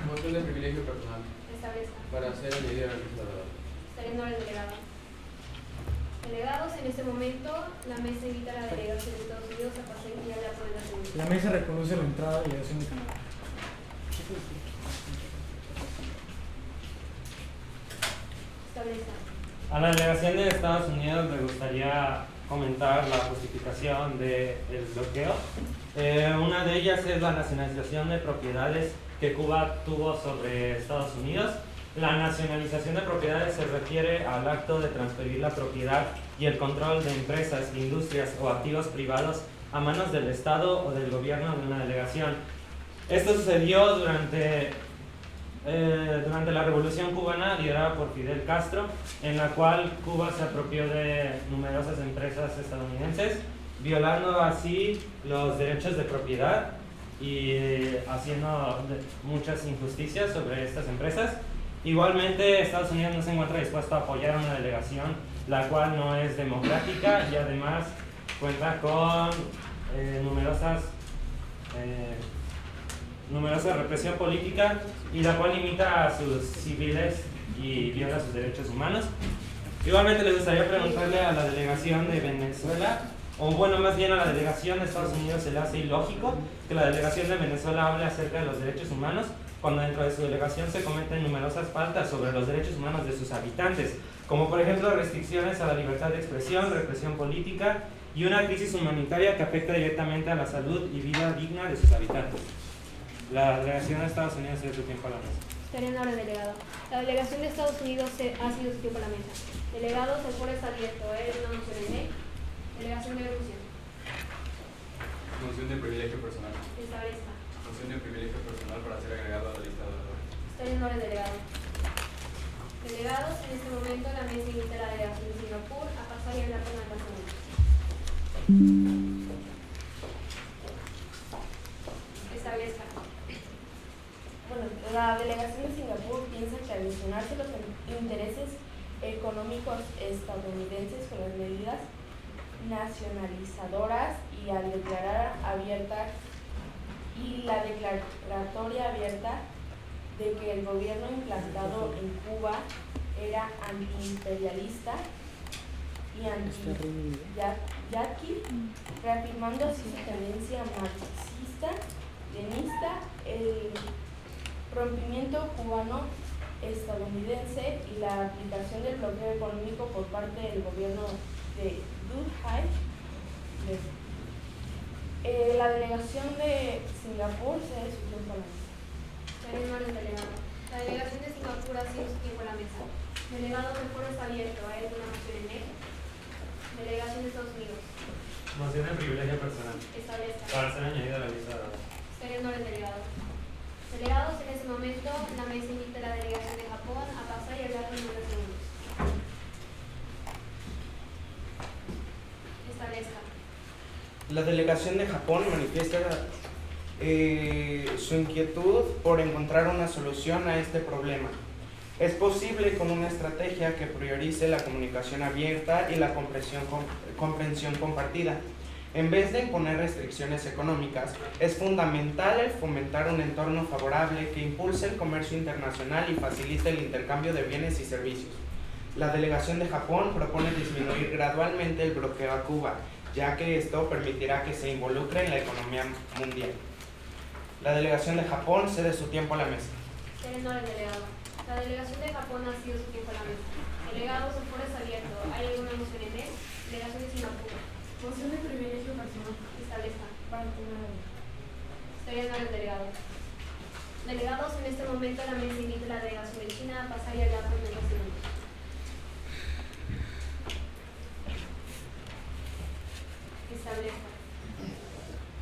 Moción de privilegio personal. Establezca. Para hacer añadir a la lista de datos. Siguiendo al delegado. Delegados, en este momento, la mesa invita a la delegación de Estados Unidos a pasar y hablar por el asunto. La mesa reconoce la entrada de delegación de Canadá. Establezca. A la delegación de Estados Unidos me gustaría comentar la justificación del bloqueo. Una de ellas es la nacionalización de propiedades que Cuba tuvo sobre Estados Unidos. La nacionalización de propiedades se refiere al acto de transferir la propiedad y el control de empresas, industrias o activos privados a manos del Estado o del gobierno de una delegación. Esto sucedió durante la Revolución Cubana liderada por Fidel Castro, en la cual Cuba se apropió de numerosas empresas estadounidenses, violando así los derechos de propiedad y haciendo muchas injusticias sobre estas empresas. Igualmente, Estados Unidos no se encuentra dispuesto a apoyar una delegación la cual no es democrática y además cuenta con numerosa represión política y la cual limita a sus civiles y viola sus derechos humanos. Igualmente les gustaría preguntarle a la delegación de Venezuela, o bueno, más bien a la delegación de Estados Unidos, se le hace ilógico que la delegación de Venezuela hable acerca de los derechos humanos cuando dentro de su delegación se cometen numerosas faltas sobre los derechos humanos de sus habitantes, como por ejemplo restricciones a la libertad de expresión, represión política y una crisis humanitaria que afecta directamente a la salud y vida digna de sus habitantes. La delegación de Estados Unidos se dio su tiempo a la mesa. Estaría en orden, delegado. La delegación de Estados Unidos ha sido su tiempo a la mesa. Delegados, el foro está abierto. ¿Es una moción en ley? Delegación de Rusia. Moción de privilegio personal. Establezca. Moción de privilegio personal para ser agregado a la lista de oradores. Estaría en orden, delegado. Delegados, en este momento la mesa invita a la delegación de Singapur a pasar y hablar con el asunto. Establezca. Bueno, la delegación de Singapur piensa que al mencionarse los intereses económicos estadounidenses con las medidas nacionalizadoras y al declarar abierta y la declaratoria abierta de que el gobierno implantado en Cuba era antiimperialista y anti-yaqui, reafirmando así su tendencia marxista, leninista, el rompimiento cubano-estadounidense y la aplicación del bloqueo económico por parte del gobierno de Dudhai. La delegación de Singapur se discutió con la mesa. Delegado. La delegación de Singapur ha sido su tiempo a la mesa. Delegado, el foro está abierto. ¿Hay alguna moción en ley? Delegación de Estados Unidos. Moción de privilegio personal. Establezca. Para ser añadido a la lista de oradores. Estaría en orden, delegado. Delegados, en ese momento, la mesa invita a la delegación de Japón a pasar y hablar con unos segundos. Establezca. La delegación de Japón manifiesta su inquietud por encontrar una solución a este problema. Es posible con una estrategia que priorice la comunicación abierta y la comprensión compartida. En vez de imponer restricciones económicas, es fundamental el fomentar un entorno favorable que impulse el comercio internacional y facilite el intercambio de bienes y servicios. La delegación de Japón propone disminuir gradualmente el bloqueo a Cuba, ya que esto permitirá que se involucre en la economía mundial. La delegación de Japón cede su tiempo a la mesa. Estaría en orden, delegado. La delegación de Japón ha sido su tiempo a la mesa. Delegados, el foro está abierto. ¿Hay alguna moción en ley? Delegación de Singapur. Moción de privilegio personal. Establezca. Para una. Estaría en orden, delegado. Delegados, en este momento la mesa invita a la delegación de China a pasar y hablar por menos segundos. Establezca.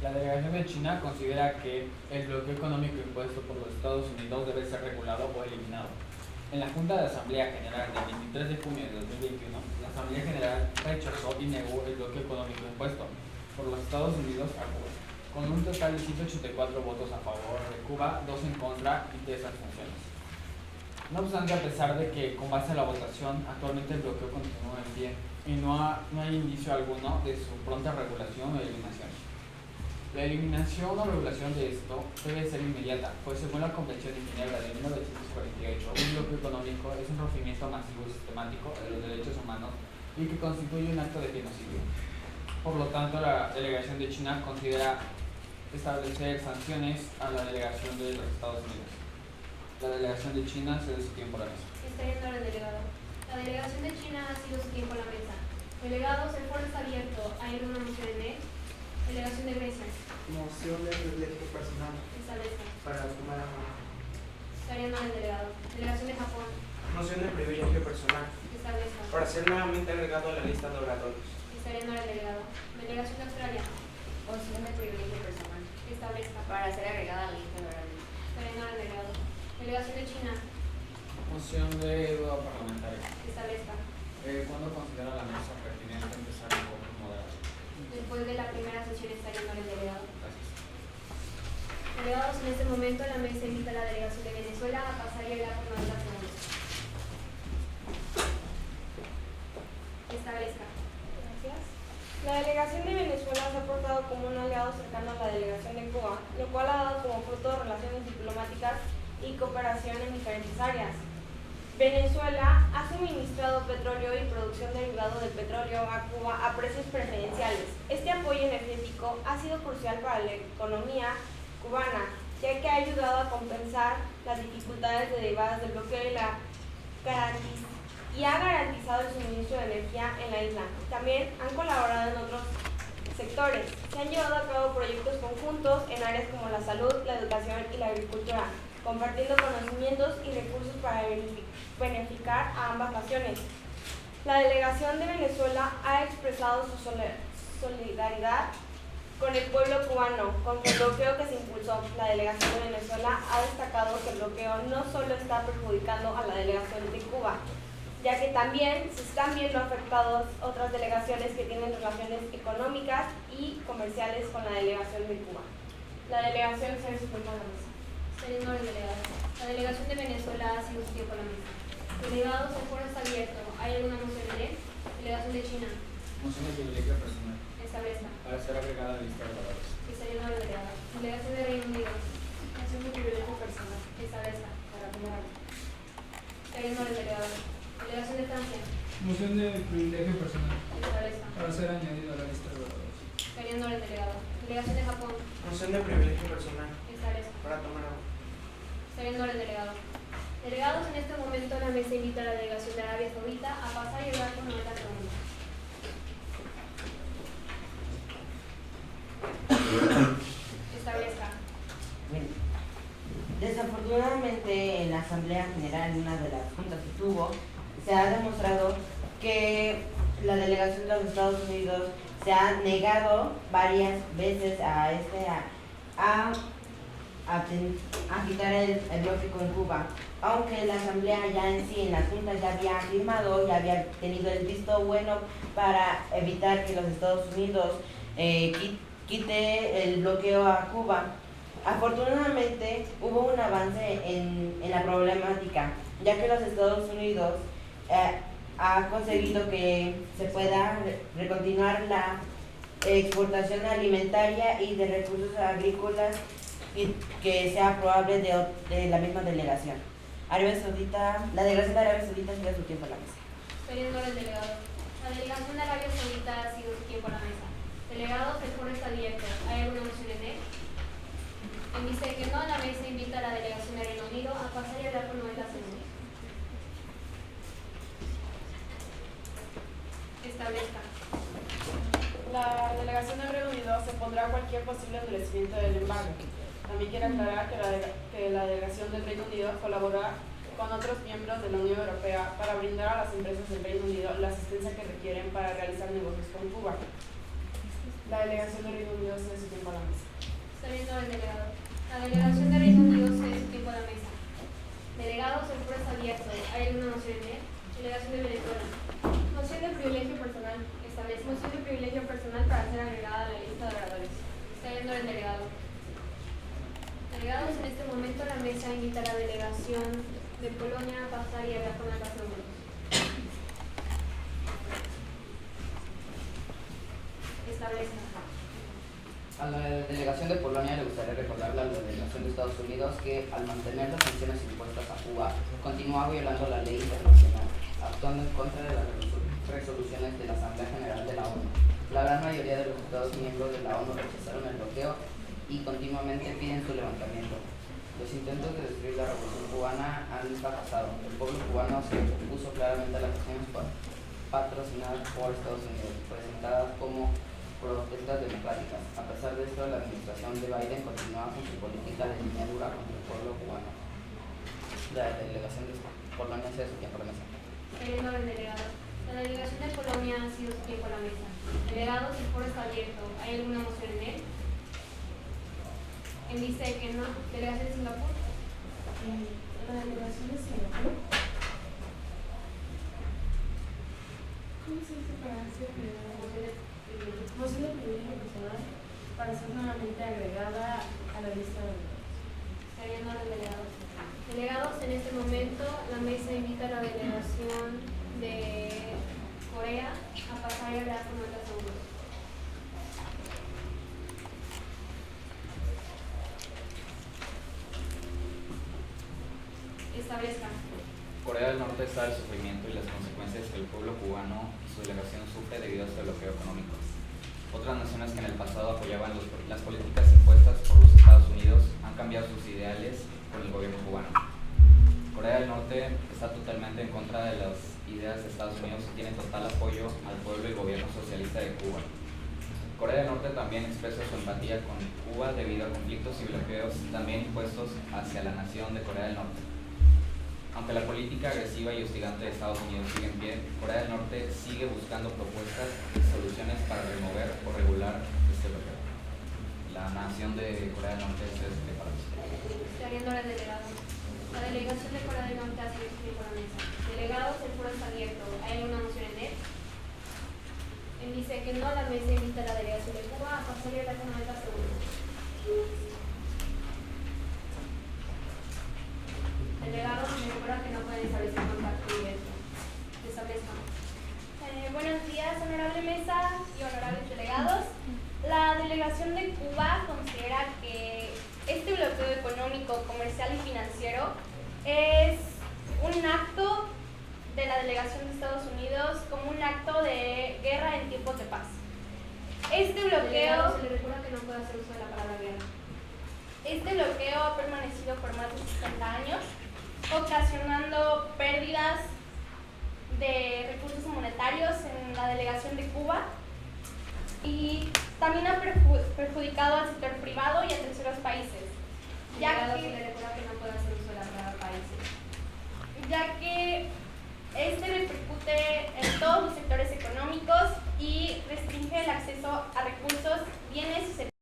La delegación de China considera que el bloqueo económico impuesto por los Estados Unidos debe ser regulado o eliminado. En la Junta de Asamblea General del 23 de junio de 2021, la Asamblea General rechazó y negó el bloqueo económico impuesto por los Estados Unidos a Cuba, con un total de 184 votos a favor de Cuba, 2 en contra y 3 abstenciones. No obstante, a pesar de que con base a la votación actualmente el bloqueo continúa en pie y no hay indicio alguno de su pronta regulación o eliminación. La eliminación o regulación de esto debe ser inmediata, pues según la Convención de Ginebra de 1948, un bloqueo económico es un rompimiento masivo y sistemático de los derechos humanos y que constituye un acto de genocidio. Por lo tanto, la delegación de China considera establecer sanciones a la delegación de los Estados Unidos. La delegación de China cede su tiempo a la mesa. Está yendo al delegado. La delegación de China ha sido su tiempo a la mesa. Delegados, el foro está abierto. ¿Hay alguna moción en él? Delegación de Grecia. Moción de privilegio personal Establezca. para tomar a mano. Está yendo al delegado. Delegación de Japón. Moción de privilegio personal Establezca. para ser nuevamente agregado a la lista de oradores. Está yendo al delegado. Delegación de Australia. Moción de privilegio personal Establezca. para ser agregada a la lista de oradores. Está yendo al delegado. Delegación de China. Moción de duda parlamentaria. Establezca. ¿Cuándo considera la mesa pertinente empezar un poco moderado? Después de la primera sesión está yendo al delegado. Gracias. Delegados, en este momento la mesa invita a la delegación de Venezuela a pasar y hablar con la segundos. Establezca. Gracias. La delegación de Venezuela se ha portado como un aliado cercano a la delegación de Cuba, lo cual ha dado como fruto relaciones diplomáticas y cooperación en diferentes áreas. Venezuela ha suministrado petróleo y producción derivado del petróleo a Cuba a precios preferenciales. Este apoyo energético ha sido crucial para la economía cubana, ya que ha ayudado a compensar las dificultades derivadas del bloqueo y ha garantizado el suministro de energía en la isla. También han colaborado en otros sectores. Se han llevado a cabo proyectos conjuntos en áreas como la salud, la educación y la agricultura, compartiendo conocimientos y recursos para beneficiar a ambas naciones. La delegación de Venezuela ha expresado su solidaridad con el pueblo cubano contra el bloqueo que se impulsó. La delegación de Venezuela ha destacado que el bloqueo no solo está perjudicando a la delegación de Cuba, ya que también se están viendo afectadas otras delegaciones que tienen relaciones económicas y comerciales con la delegación de Cuba. La delegación se disculpa a la mesa. Señor delegado, la delegación de Venezuela ha sido su tiempo a la mesa. Delegados, el foro está abierto. ¿Hay alguna moción en él? Delegación de China. Moción de privilegio personal Establezca. para ser agregada a la lista de oradores. Señor delegado. Delegación de Reino Unido. Moción de privilegio personal Establezca. para tomar agua. Señor delegado. Delegación de Francia. Moción de privilegio personal Establezca. para ser añadido a la lista de oradores. Señor delegado. Delegación de Japón. Moción de privilegio personal Establezca. para tomar agua. Señor delegado. Delegados, en este momento la mesa invita a la delegación de Arabia Saudita a pasar y hablar con 90 segundos. Establezca. Bien. Desafortunadamente en la Asamblea General, en una de las juntas que tuvo, se ha demostrado que la delegación de los Estados Unidos se ha negado varias veces a quitar el bloque con Cuba, aunque la Asamblea ya en sí, en las juntas, ya había firmado, ya había tenido el visto bueno para evitar que los Estados Unidos quite el bloqueo a Cuba. Afortunadamente hubo un avance en la problemática, ya que los Estados Unidos ha conseguido que se pueda recontinuar la exportación alimentaria y de recursos agrícolas y que sea probable de la misma delegación. Arabia Saudita, la delegación de Arabia Saudita sigue su tiempo a la mesa. Señor delegado. La delegación de Arabia Saudita ha sido su tiempo a la mesa. Delegados, el foro está abierto. ¿Hay alguna moción en él? En vista de que no, la mesa invita a la delegación de Reino Unido a pasar y hablar por 90 segundos. Establezca. La delegación del Reino Unido se opondrá a cualquier posible endurecimiento del embargo. También quiero aclarar que la delegación del Reino Unido colaborará con otros miembros de la Unión Europea para brindar a las empresas del Reino Unido la asistencia que requieren para realizar negocios con Cuba. La delegación del Reino Unido cede su tiempo a la mesa. Está viendo el delegado. La delegación de Reino Unido cede su tiempo a la mesa. Delegados, el foro está abierto. ¿Hay alguna moción en él? Delegación de Venezuela. Moción de privilegio personal. Establece Moción de privilegio personal para ser agregada a la lista de oradores. Está viendo el delegado. Delegados, en este momento la mesa invita a la delegación de Polonia a pasar y hablar con el segundos. Establece. A la delegación de Polonia le gustaría recordarle a la delegación de Estados Unidos que al mantener las sanciones impuestas a Cuba, continúa violando la ley internacional, actuando en contra de la resolución resoluciones de la Asamblea General de la ONU. La gran mayoría de los Estados miembros de la ONU rechazaron el bloqueo y continuamente piden su levantamiento. Los intentos de destruir la revolución cubana han fracasado. El pueblo cubano se opuso claramente a las acciones patrocinadas por Estados Unidos, presentadas como protestas democráticas. A pesar de esto, la administración de Biden continúa con su política de línea dura contra el pueblo cubano. La delegación de Polonia se su tiempo a la mesa. Señor delegado, la delegación de Polonia ha sido su tiempo a la mesa. Delegados, el foro está abierto. ¿Hay alguna moción en él? En vista de que no. Delegación de Singapur. La delegación de Singapur. ¿Cómo se dice para hacer moción de privilegio personal para ser nuevamente agregada a la lista de delegados? Estarían los delegados. Delegados, en este momento la mesa invita a la delegación de Corea a pasar y hablar con 90 segundos. Establezca. Corea del Norte sabe el sufrimiento y las consecuencias que el pueblo cubano y su delegación sufre debido a este bloqueo económico. Otras naciones que en el pasado apoyaban las políticas impuestas por los Estados Unidos han cambiado sus ideales con el gobierno cubano. Corea del Norte está totalmente en contra de las ideas de Estados Unidos y tiene total apoyo al pueblo y gobierno socialista de Cuba. Corea del Norte también expresa su empatía con Cuba debido a conflictos y bloqueos también impuestos hacia la nación de Corea del Norte. Aunque la política agresiva y hostigante de Estados Unidos sigue en pie, Corea del Norte sigue buscando propuestas y soluciones para remover o regular este bloqueo. La nación de Corea del Norte es preparada. Estarían los delegados. La delegación de Corea del Norte ha sido su por la mesa. Delegados, el foro está abierto. ¿Hay alguna moción en él? Él dice que no, la mesa invita a la delegación de Cuba a pasar y hablar con 90 segundos. Delegados, me recuerda que no pueden establecer contacto directo. Establezcan. Buenos días, honorable mesa y honorables delegados. La delegación de Cuba considera que este bloqueo económico, comercial y financiero es un acto de la delegación de Estados Unidos como un acto de guerra en tiempos de paz. Este bloqueo... Se le recuerda que no puede hacer uso de la palabra guerra. Este bloqueo ha permanecido por más de 60 años, ocasionando pérdidas de recursos monetarios en la delegación de Cuba y también ha perjudicado al sector privado y a terceros países, ya que, se le recuerda que no puede hacer uso de la palabra países. Ya que este repercute en todos los sectores económicos y restringe el acceso a recursos, bienes y servicios.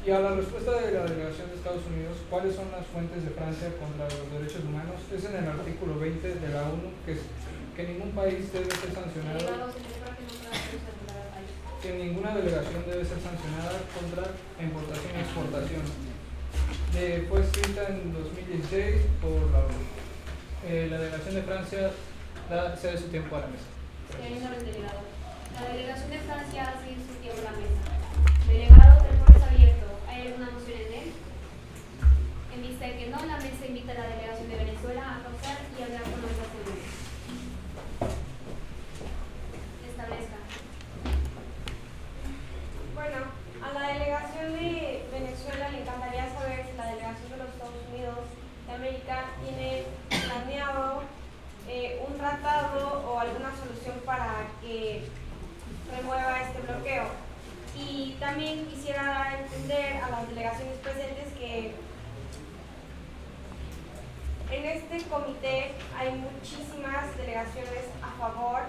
Y a la respuesta de la delegación de Estados Unidos, ¿cuáles son las fuentes de Francia contra los derechos humanos? Es en el artículo 20 de la ONU que ningún país debe ser sancionado, que ninguna delegación debe ser sancionada contra importación y exportación. Fue escrita en 2016 por la ONU. La delegación de Francia cede su tiempo a la mesa. La delegación de Francia ha cedido su tiempo a la mesa. Delegado, el foro es abierto. ¿Hay alguna moción en él? En vista de que no, la mesa invita a la delegación de Venezuela a causar y hablar con nuestras reuniones. Establezca. Bueno, a la delegación de Venezuela le encantaría saber si la delegación de los Estados Unidos de América tiene planeado un tratado o alguna solución para que remueva este bloqueo. Y también quisiera dar a entender a las delegaciones presentes que en este comité hay muchísimas delegaciones a favor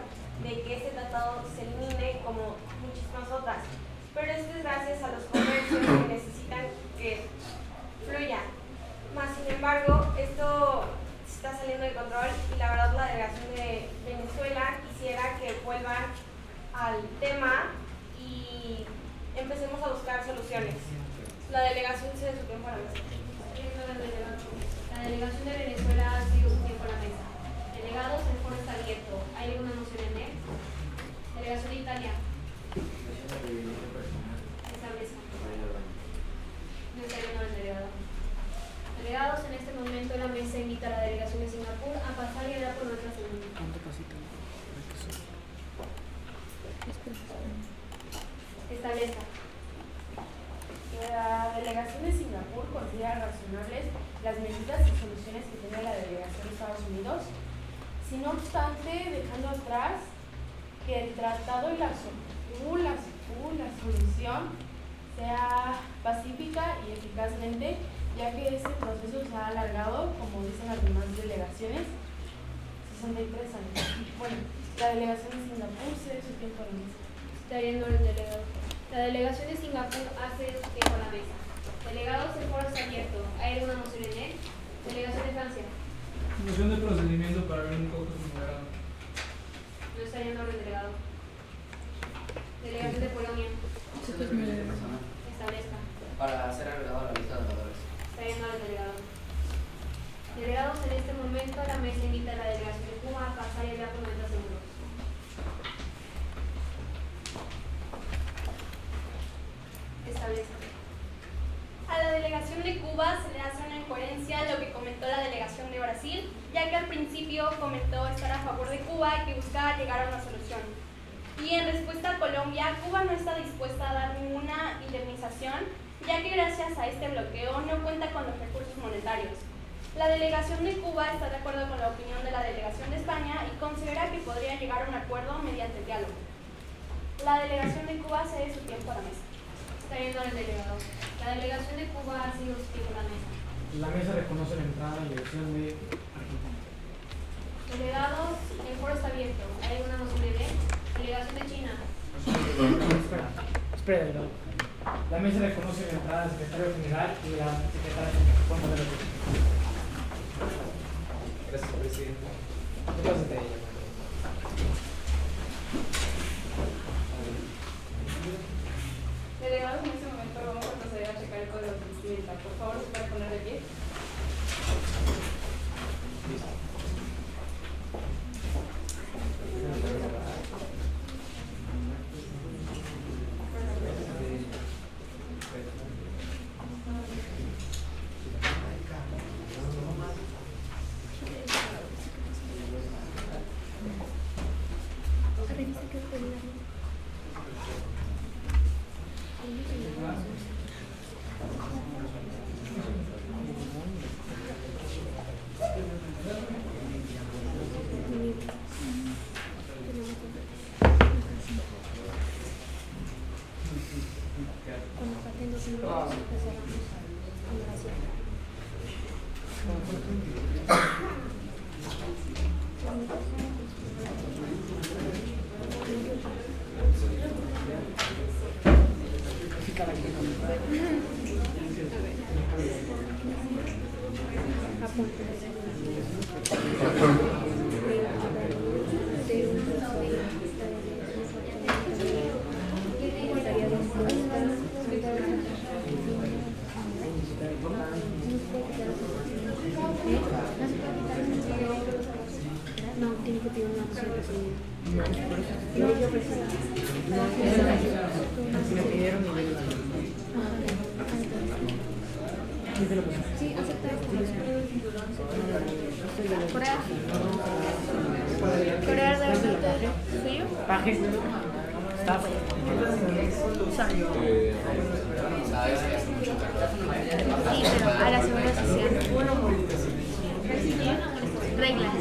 de que este tratado se elimine, como muchísimas otras. Pero esto es gracias a los comercios que necesitan que fluyan. Más sin embargo, esto está saliendo de control y la verdad la delegación de Venezuela quisiera que vuelvan al tema y empecemos a buscar soluciones. La delegación cede su tiempo a la mesa. La delegación de Venezuela ha cedido su tiempo a la mesa. Delegados, el foro está abierto. ¿Hay alguna moción en él? Delegación de Italia. Establezca. No está viendo el delegado. Delegados, en este momento la mesa invita a la delegación de Singapur a pasar y hablar por nuestras reuniones. Establezca. La delegación de Singapur considera razonables las medidas y soluciones que tiene la delegación de Estados Unidos, sin obstante dejando atrás que el tratado y la solución sea pacífica y eficazmente, ya que este proceso se ha alargado, como dicen las demás delegaciones, 63 años. Bueno, la delegación de Singapur cede su tiempo a la mesa. Está viendo el delegado. La delegación de Singapur hace su tiempo a la mesa. Delegados, el foro está abierto. ¿Hay alguna moción en él? Delegación de Francia. Moción de procedimiento para el único moderado. No está yendo el delegado. Delegación de Polonia. Establezca. Para ser agregado a la lista de oradores. Está yendo el delegado. Delegados, en este momento la mesa invita a la delegación de Cuba a pasar y hablar con nuestros seguros. Establezca. A la delegación de Cuba se le hace una incoherencia a lo que comentó la delegación de Brasil, ya que al principio comentó estar a favor de Cuba y que buscaba llegar a una solución. Y en respuesta a Colombia, Cuba no está dispuesta a dar ninguna indemnización, ya que gracias a este bloqueo no cuenta con los recursos monetarios. La delegación de Cuba está de acuerdo con la opinión de la delegación de España y considera que podría llegar a un acuerdo mediante diálogo. La delegación de Cuba cede su tiempo a la mesa. Está yendo el delegado. La delegación de Cuba ha sido su tiempo a la mesa. La mesa reconoce la entrada en la elección de Argentina. Delegados, el foro está abierto. ¿Hay alguna moción en él? Delegación de China. Espera, delegado. La mesa reconoce la entrada del secretario general y la secretaria de la Gracias, presidente. Gracias de ella. Delegados, en este momento vamos a proceder a checar el código de vestimenta. Por favor, ¿se puede poner de pie? No, tiene que pedir una opción de sí, acepta esto. Corea. Corea del Norte. ¿Suyo? Paje. Staff. Sí, pero a la seguridad social. Reglas.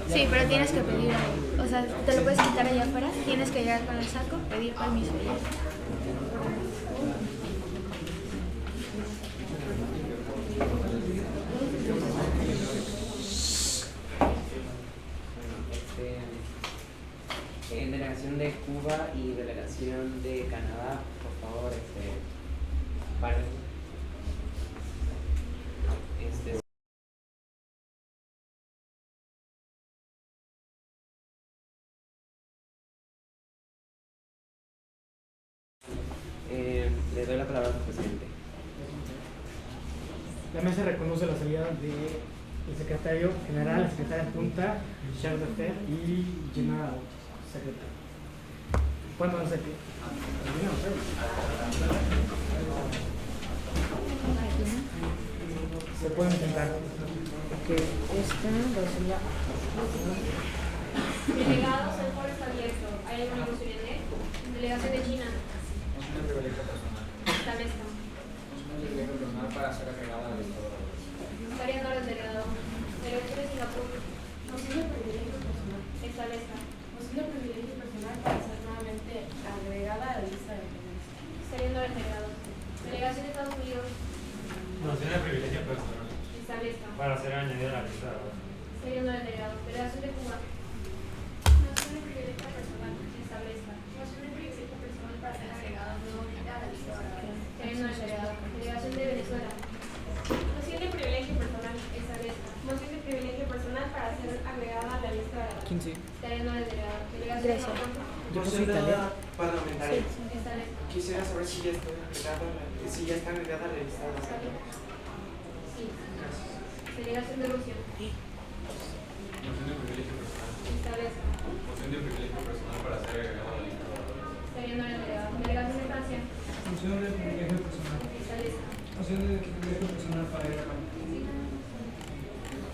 Sí, pero tienes que pedir, o sea, te lo puedes quitar allá afuera, tienes que llegar con el saco, pedir permiso. Delegación de Cuba y delegación de Canadá, por favor, paren. Le doy la palabra al presidente. La mesa reconoce la salida del secretario general, la secretaria adjunta, chef de FED y general secretario. ¿Cuándo van a ser aquí? Se pueden sentar. Porque esta sería. Delegados, el foro está abierto. ¿Hay alguna moción en él? Delegación de China. Establezca. Para ser agregada al listado. Estaría en orden delegado. Delegación de Singapur. Moción de privilegio personal. Establezca. Moción de privilegio personal para ser nuevamente agregada a la lista de dependencias. Estaría en orden delegado. Delegación de Estados Unidos. Moción de privilegio personal. Establezca. Para ser añadido a la lista de votos. Estaría en orden delegado. Delegación de Cuba. Moción de privilegio personal. Establezca. Moción de privilegio personal para ser agregada nuevamente a la lista de votos. Estaría en orden delegado. Delegación de Venezuela. Moción de privilegio personal. Establezca. Moción de privilegio personal para ser agregada a la lista de la 15. Estaría en orden delegado. Delegación de Japón. Moción de la parlamentaria. Establezca. Quisiera saber si ya está agregada la lista de la Sí. Delegación de Rusia. Moción de privilegio personal. Establezca. Moción de privilegio personal para ser agregado a la lista. Estaría en orden delegado. Delegación de Francia. Moción de privilegio personal. Establezca. Moción de privilegio personal para ir a la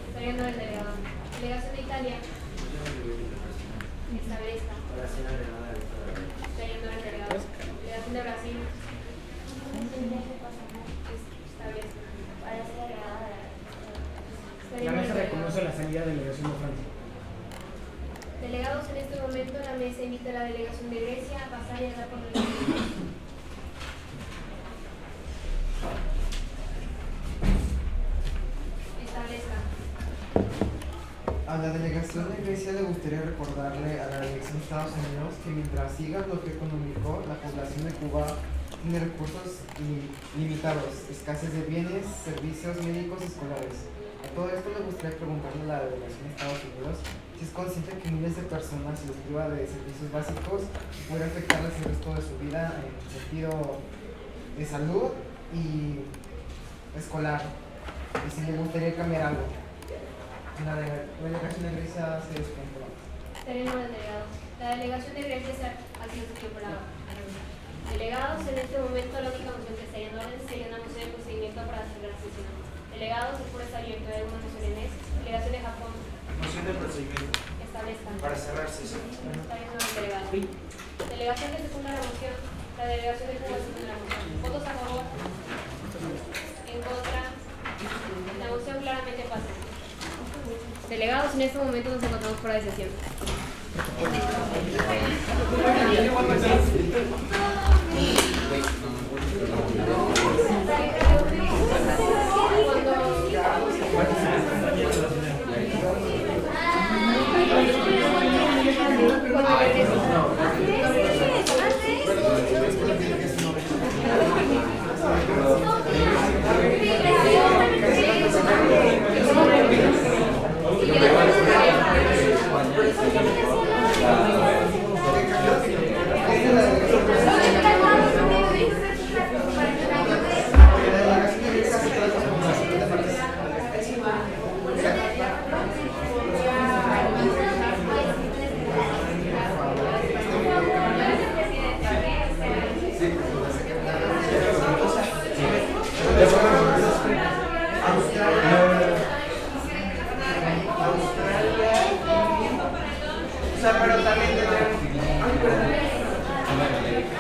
Estaría en orden delegado. Delegación de Italia. Establezca. Para ser agregada a la lista de votos. Estaría en orden delegado. Delegación de Brasil. Establezca. Para ser agregada a la La mesa reconoce la salida de la delegación de Francia. Delegados, en este momento la mesa invita a la delegación de Grecia a pasar y a dar por el Establezca. A la delegación de Grecia le gustaría recordarle a la delegación de Estados Unidos que mientras siga el bloqueo económico, la población de Cuba tiene recursos limitados, escasez de bienes, servicios médicos y escolares. A todo esto le gustaría preguntarle a la delegación de Estados Unidos si es consciente que miles de personas se les priva de servicios básicos y puede afectarles el resto de su vida en el sentido de salud y escolar. Y si le gustaría cambiar algo. La delegación de Grecia se descontrola. Estaría en orden delegado. La delegación de Grecia ha sido escrito por la delegados. En este momento la única moción que está en orden sería una moción de procedimiento para cerrar la sesión. Delegados, el foro está abierto. ¿Hay alguna moción en eso? Delegación de Japón. Moción de procedimiento. Establezcan. Para cerrar sesión. Está bien, no, delegado. Delegación que secunda la moción. La delegación de Cuba secunda la moción. ¿Votos a favor? En contra. La moción claramente pasa. Delegados, en este momento nos encontramos fuera de sesión.